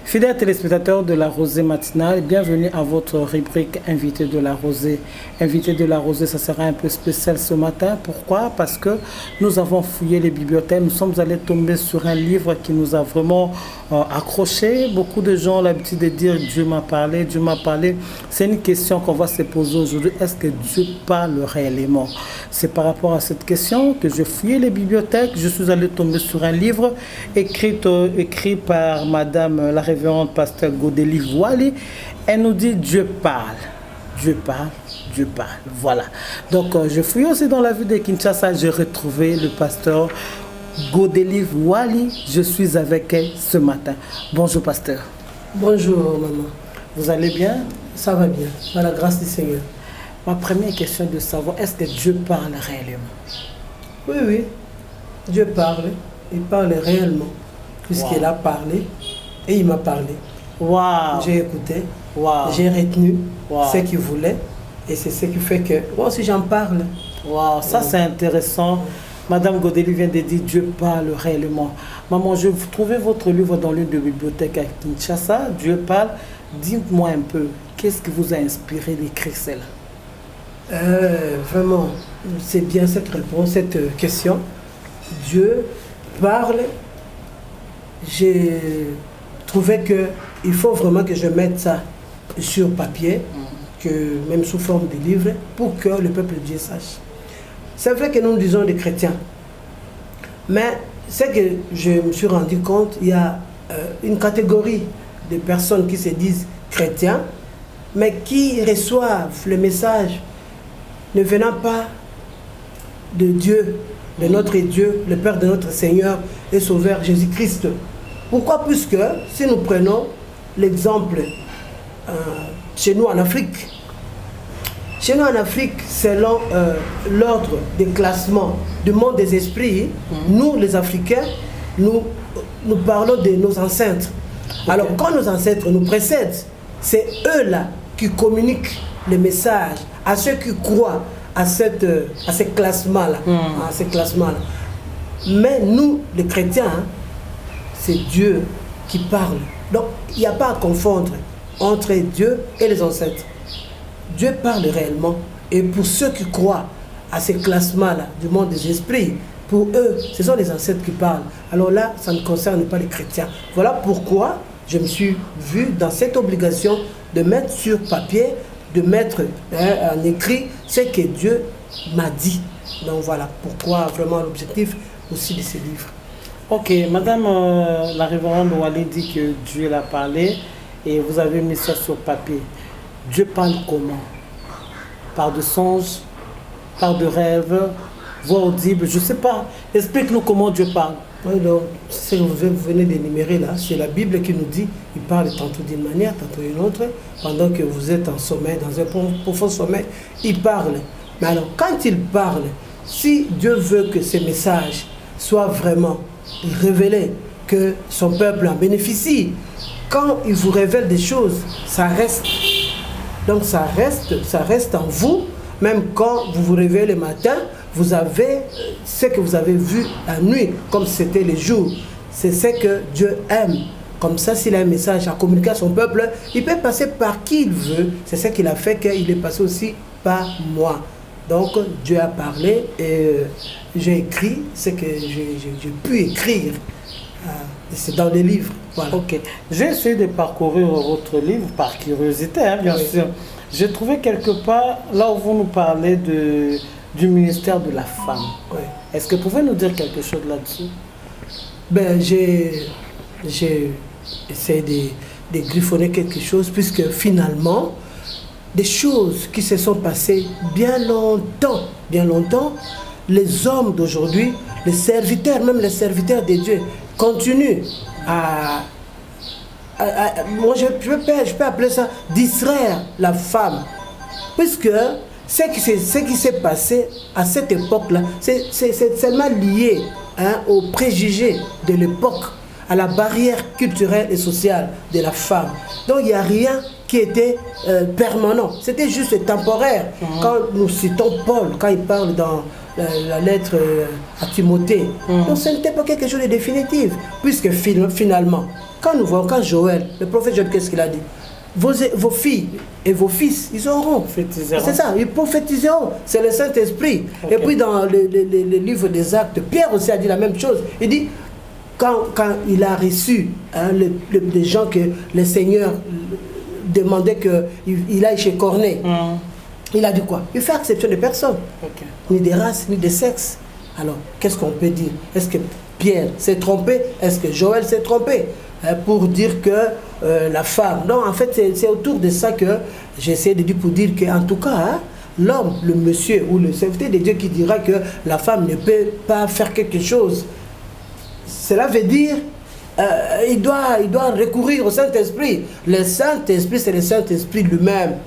Fidèles téléspectateurs de la Rosée matinale, bienvenue à votre rubrique Invité de la Rosée. Invité de la Rosée, ça sera un peu spécial ce matin. Pourquoi? Parce que nous avons fouillé les bibliothèques, nous sommes allés tomber sur un livre qui nous a vraiment accroché. Beaucoup de gens ont l'habitude de dire Dieu m'a parlé, Dieu m'a parlé. C'est une question qu'on va se poser aujourd'hui. Est-ce que Dieu parle réellement? C'est par rapport à cette question que je fouillais les bibliothèques. Je suis allé tomber sur un livre écrit par Madame la révérende pasteur Godélie Wally. Elle nous dit Dieu parle, Dieu parle, Dieu parle. Voilà. Donc je fouille aussi dans la ville de Kinshasa. J'ai retrouvé le pasteur Godélie Wally. Je suis avec elle ce matin. Bonjour pasteur. Bonjour maman. Vous allez bien? Ça va bien, par la grâce du Seigneur. Ma première question est de savoir, est-ce que Dieu parle réellement? Oui, oui. Dieu parle. Il parle réellement. Puisqu'il a parlé et il m'a parlé. Wow. J'ai écouté. Wow. J'ai retenu Wow. ce qu'il voulait. Et c'est ce qui fait que moi aussi j'en parle. Wow, ça c'est intéressant. Madame Godélie vient de dire Dieu parle réellement. Maman, je trouvais votre livre dans l'une des bibliothèques à Kinshasa. Dieu parle. Dites-moi un peu, qu'est-ce qui vous a inspiré d'écrire cela? Vraiment, c'est bien cette réponse, cette question. Dieu parle. J'ai trouvé qu'il faut vraiment que je mette ça sur papier, que même sous forme de livre, pour que le peuple de Dieu sache. C'est vrai que nous disons des chrétiens, mais c'est que je me suis rendu compte, il y a une catégorie de personnes qui se disent chrétiens, mais qui reçoivent le message ne venant pas de Dieu, de notre Dieu, le Père de notre Seigneur et Sauveur Jésus-Christ. Pourquoi? Puisque si nous prenons l'exemple chez nous en Afrique, selon l'ordre de classement du monde des esprits, nous les Africains, nous parlons de nos ancêtres. Okay. Alors quand nos ancêtres nous précèdent, c'est eux-là qui communiquent les messages à ceux qui croient à ces classements-là. Mais nous, les chrétiens, c'est Dieu qui parle. Donc, il n'y a pas à confondre entre Dieu et les ancêtres. Dieu parle réellement. Et pour ceux qui croient à ces classements-là du monde des esprits, pour eux, ce sont les ancêtres qui parlent. Alors là, ça ne concerne pas les chrétiens. Voilà pourquoi je me suis vu dans cette obligation de mettre sur papier, de mettre en écrit ce que Dieu m'a dit. Donc voilà pourquoi vraiment l'objectif aussi de ce livre. Ok, Madame la révérende Wally dit que Dieu l'a parlé et vous avez mis ça sur papier. Dieu parle comment? Par de songes, par de rêves, voix audibles, je ne sais pas. Explique-nous comment Dieu parle. Oui, donc, ce que vous venez d'énumérer là, c'est la Bible qui nous dit, il parle tantôt d'une manière, tantôt d'une autre. Pendant que vous êtes en sommeil, dans un profond sommeil, il parle. Mais alors, quand il parle, si Dieu veut que ces messages soient vraiment révélés, que son peuple en bénéficie, quand il vous révèle des choses, ça reste. Donc ça reste en vous, même quand vous vous réveillez le matin, vous avez ce que vous avez vu la nuit, comme c'était le jour. C'est ce que Dieu aime. Comme ça, s'il a un message à communiquer à son peuple, il peut passer par qui il veut. C'est ce qu'il a fait, qu'il est passé aussi par moi. Donc Dieu a parlé et j'ai écrit ce que j'ai pu écrire. C'est dans les livres. Voilà. Ok. J'ai essayé de parcourir votre livre par curiosité, hein, bien sûr. J'ai trouvé quelque part, là où vous nous parlez du ministère de la femme. Oui. Est-ce que vous pouvez nous dire quelque chose là-dessus? Ben, j'ai essayé de griffonner quelque chose, puisque finalement, des choses qui se sont passées bien longtemps, les hommes d'aujourd'hui, les serviteurs, même les serviteurs de Dieu, continuent moi je peux appeler ça distraire la femme, puisque ce qui s'est passé à cette époque-là, c'est seulement lié aux préjugés de l'époque, à la barrière culturelle et sociale de la femme. Donc il n'y a rien qui était permanent. C'était juste temporaire. Quand nous citons Paul, quand il parle dans la lettre à Timothée, donc ce n'était pas quelque chose de définitif. Puisque finalement, quand nous voyons, quand Joël, le prophète Joël, qu'est-ce qu'il a dit? Vos filles et vos fils, ils auront. C'est ça, ils prophétiseront. C'est le Saint-Esprit. Okay. Et puis dans le livre des Actes, Pierre aussi a dit la même chose. Il dit, quand il a reçu des gens que le Seigneur demandait qu'il aille chez Corneille, il a dit quoi? Il fait exception de personne. Okay. Ni des races, ni des sexes. Alors, qu'est-ce qu'on peut dire? Est-ce que Pierre s'est trompé? Est-ce que Joël s'est trompé? Pour dire que la femme... Non, en fait, c'est autour de ça que j'essaie de dire, pour dire qu'en tout cas, l'homme, le monsieur ou le serviteur de Dieu qui dira que la femme ne peut pas faire quelque chose, cela veut dire il doit recourir au Saint-Esprit. Le Saint-Esprit, c'est le Saint-Esprit lui-même.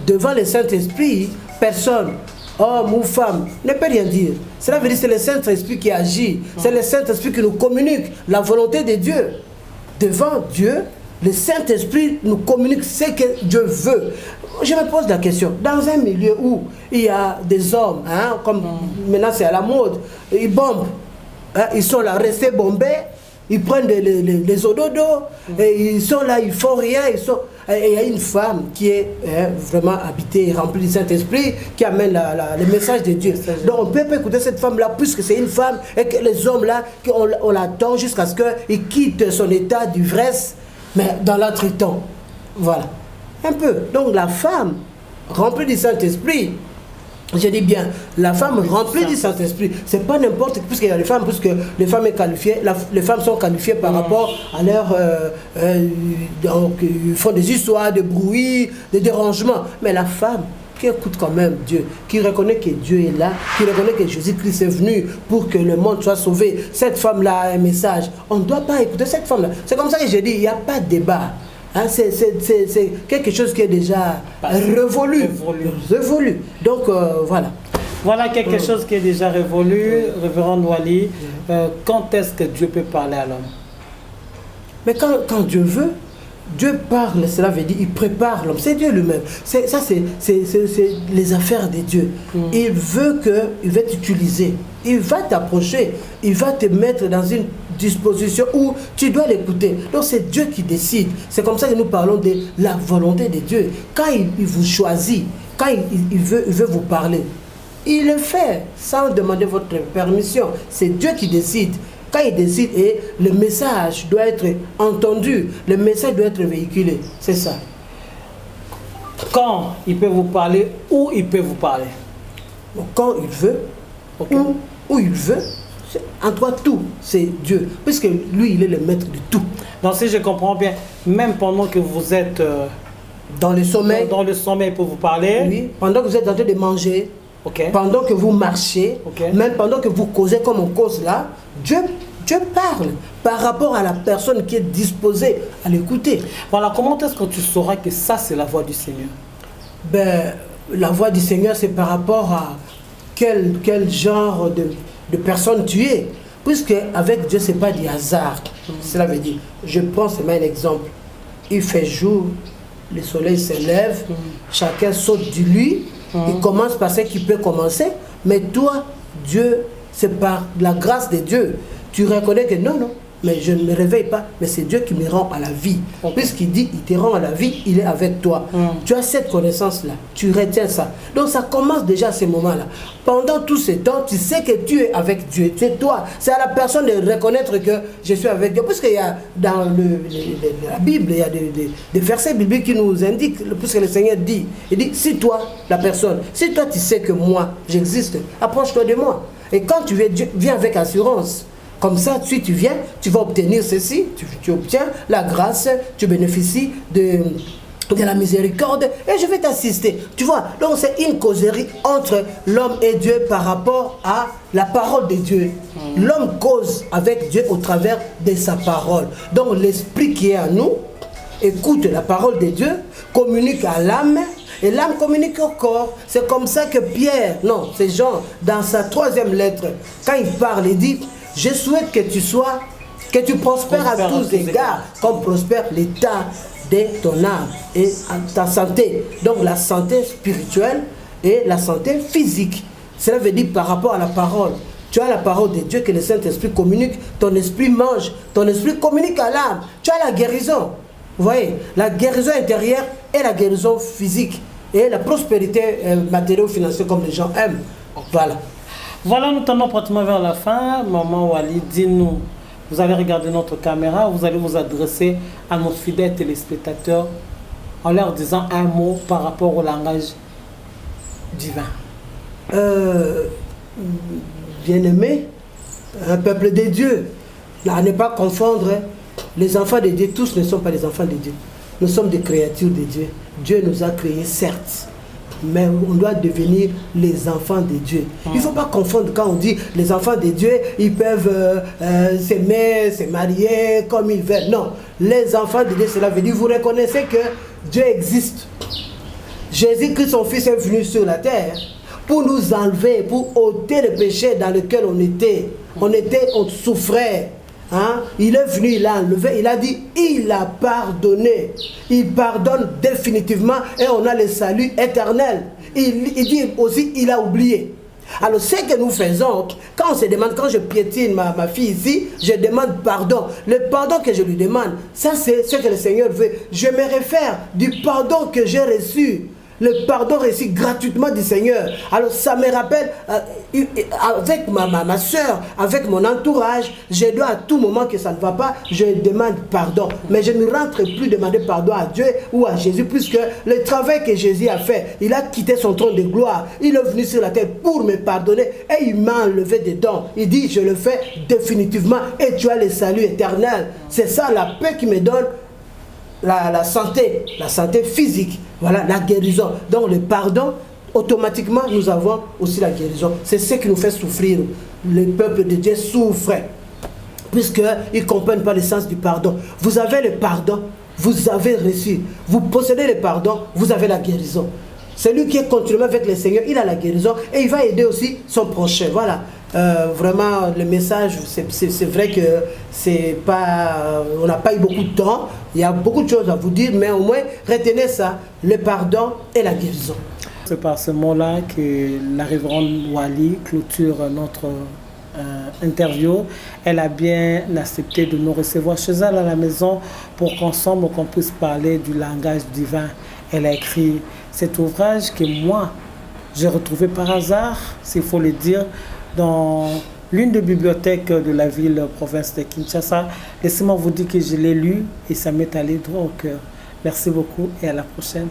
Devant le Saint-Esprit, personne, homme ou femme, ne peut rien dire. Cela veut dire que c'est le Saint-Esprit qui agit. C'est le Saint-Esprit qui nous communique la volonté de Dieu. Devant Dieu, le Saint-Esprit nous communique ce que Dieu veut. Je me pose la question, dans un milieu où il y a des hommes, comme maintenant c'est à la mode, ils bombent, ils sont là restés bombés, ils prennent les ododos, et ils sont là, ils font rien, et il y a une femme qui est vraiment habitée, remplie du Saint-Esprit, qui amène le message de Dieu. Donc on ne peut pas écouter cette femme-là, puisque c'est une femme, et que les hommes-là, on l'attend jusqu'à ce qu'il quitte son état d'ivresse, mais dans l'entretemps. Voilà. Un peu. Donc la femme, remplie du Saint-Esprit, je dis bien, la femme remplie du Saint-Esprit, c'est pas n'importe qui, puisqu'il y a les femmes, puisque les femmes sont qualifiées, les femmes sont qualifiées par rapport à leur... donc, ils font des histoires, des bruits, des dérangements. Mais la femme qui écoute quand même Dieu, qui reconnaît que Dieu est là, qui reconnaît que Jésus-Christ est venu pour que le monde soit sauvé, cette femme-là a un message. On ne doit pas écouter cette femme-là. C'est comme ça que je dis, il n'y a pas de débat. C'est quelque chose qui est déjà révolu. Donc voilà. Voilà quelque chose qui est déjà révolu, révérend Wally. Quand est-ce que Dieu peut parler à l'homme? Mais quand Dieu veut, Dieu parle, cela veut dire il prépare l'homme. C'est Dieu lui-même. C'est les affaires de Dieu. Il veut il va t'utiliser. Il va t'approcher. Il va te mettre dans une disposition où tu dois l'écouter. Donc c'est Dieu qui décide. C'est comme ça que nous parlons de la volonté de Dieu. Quand il vous choisit, quand il veut vous parler, il le fait sans demander votre permission. C'est Dieu qui décide. Quand il décide, et le message doit être entendu, le message doit être véhiculé. C'est ça. Quand il peut vous parler, où il peut vous parler? Donc, quand il veut, okay. Où il veut, en toi tout, c'est Dieu. Puisque lui, il est le maître de tout. Donc si je comprends bien, même pendant que vous êtes dans le sommeil, il peut vous parler. Oui, pendant que vous êtes en train de manger, okay. Pendant que vous marchez, okay. Même pendant que vous causez comme on cause là, Dieu parle par rapport à la personne qui est disposée à l'écouter. Voilà, comment est-ce que tu sauras que ça c'est la voix du Seigneur? Ben, la voix du Seigneur, c'est par rapport à quel genre de personne tu es. Puisque avec Dieu, ce n'est pas du hasard. Cela veut dire, je prends seulement un exemple. Il fait jour, le soleil se lève, chacun saute du lit, il commence par ce qu'il peut commencer, mais toi, Dieu, c'est par la grâce de Dieu. Tu reconnais que non, mais je ne me réveille pas, mais c'est Dieu qui me rend à la vie. Okay. Puisqu'il dit, il te rend à la vie, il est avec toi. Tu as cette connaissance-là, tu retiens ça. Donc ça commence déjà à ce moment-là. Pendant tout ce temps, tu sais que tu es avec Dieu, c'est toi. C'est à la personne de reconnaître que je suis avec Dieu. Puisqu'il y a dans la Bible, il y a des versets bibliques qui nous indiquent, puisque le Seigneur dit, il dit, si toi, la personne, si toi tu sais que moi, j'existe, approche-toi de moi. Et quand tu viens avec assurance, comme ça, si tu viens, tu vas obtenir ceci, tu obtiens la grâce, tu bénéficies de la miséricorde et je vais t'assister. Tu vois, donc c'est une causerie entre l'homme et Dieu par rapport à la parole de Dieu. L'homme cause avec Dieu au travers de sa parole. Donc l'esprit qui est en nous écoute la parole de Dieu, communique à l'âme et l'âme communique au corps. C'est comme ça que c'est Jean, dans sa 3e lettre, quand il parle, il dit: je souhaite que tu prospères à tous égards, comme prospère l'état de ton âme et ta santé. Donc la santé spirituelle et la santé physique. Cela veut dire par rapport à la parole. Tu as la parole de Dieu que le Saint-Esprit communique, ton esprit mange, ton esprit communique à l'âme. Tu as la guérison. Vous voyez, la guérison intérieure et la guérison physique. Et la prospérité matérielle-financière comme les gens aiment. Voilà. Voilà, nous tendons pratiquement vers la fin. Maman Wali, dis-nous, vous allez regarder notre caméra, vous allez vous adresser à nos fidèles téléspectateurs en leur disant un mot par rapport au langage divin. Bien-aimé, un peuple de Dieu, à ne pas confondre, les enfants de Dieu, tous ne sont pas des enfants de Dieu. Nous sommes des créatures de Dieu. Dieu nous a créés, certes, mais on doit devenir les enfants de Dieu. Il ne faut pas confondre quand on dit les enfants de Dieu, ils peuvent s'aimer, se marier comme ils veulent. Non, les enfants de Dieu, cela veut dire, vous reconnaissez que Dieu existe. Jésus-Christ, son Fils, est venu sur la terre pour nous enlever, pour ôter le péché dans lequel on était. On souffrait. Hein? Il est venu, il a enlevé, il a dit, il a pardonné. Il pardonne définitivement et on a le salut éternel. Il dit aussi, il a oublié. Alors ce que nous faisons, quand on se demande, quand je piétine ma fille ici, je demande pardon. Le pardon que je lui demande, ça c'est ce que le Seigneur veut. Je me réfère du pardon que j'ai reçu. Le pardon reçu gratuitement du Seigneur. Alors ça me rappelle, avec ma soeur, avec mon entourage, je dois à tout moment que ça ne va pas, je demande pardon. Mais je ne rentre plus demander pardon à Dieu ou à Jésus, puisque le travail que Jésus a fait, il a quitté son trône de gloire. Il est venu sur la terre pour me pardonner et il m'a enlevé dedans. Il dit, je le fais définitivement et tu as le salut éternel. C'est ça la paix qui me donne la santé physique, voilà, la guérison. Donc le pardon, automatiquement nous avons aussi la guérison. C'est ce qui nous fait souffrir. Le peuple de Dieu souffre, puisqu'ils ne comprennent pas le sens du pardon. Vous avez le pardon, vous avez reçu. Vous possédez le pardon, vous avez la guérison. Celui qui est continuellement avec le Seigneur, il a la guérison et il va aider aussi son prochain. Voilà. Vraiment, le message, c'est vrai que c'est pas, on n'a pas eu beaucoup de temps. Il y a beaucoup de choses à vous dire, mais au moins, retenez ça, le pardon et la guérison. C'est par ce mot-là que la révérende Wali clôture notre interview. Elle a bien accepté de nous recevoir chez elle à la maison pour qu'ensemble, qu'on puisse parler du langage divin. Elle a écrit cet ouvrage que moi, j'ai retrouvé par hasard, s'il faut le dire, dans l'une des bibliothèques de la ville province de Kinshasa. Laissez-moi vous dire que je l'ai lu et ça m'est allé droit au cœur. Merci beaucoup et à la prochaine.